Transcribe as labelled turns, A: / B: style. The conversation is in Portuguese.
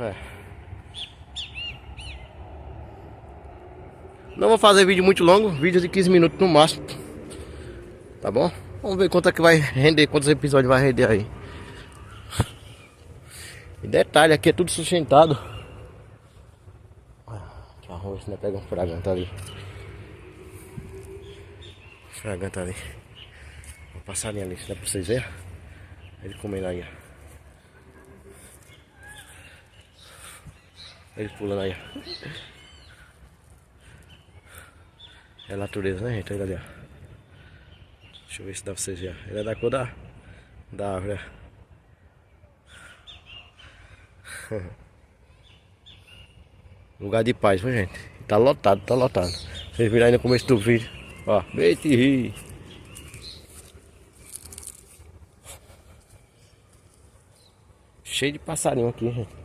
A: É. Não vou fazer vídeo muito longo, vídeo de 15 minutos no máximo. Tá bom? Vamos ver quanto é que vai render, quantos episódios vai render aí. E detalhe, aqui é tudo sustentado. Aqui arroz, né? Pega um fraganta ali. Fraganta ali. Uma passarinha ali, dá pra vocês verem? Ele comendo aí, ó. Ele pulando aí, ó. É a natureza, né, gente? Olha ali, ó. Deixa eu ver se dá pra vocês verem. Ele é da cor da árvore, ó. Lugar de paz, viu, gente? Tá lotado, tá lotado. Vocês viram aí no começo do vídeo. Ó, beite e ri. Cheio de passarinho aqui, gente.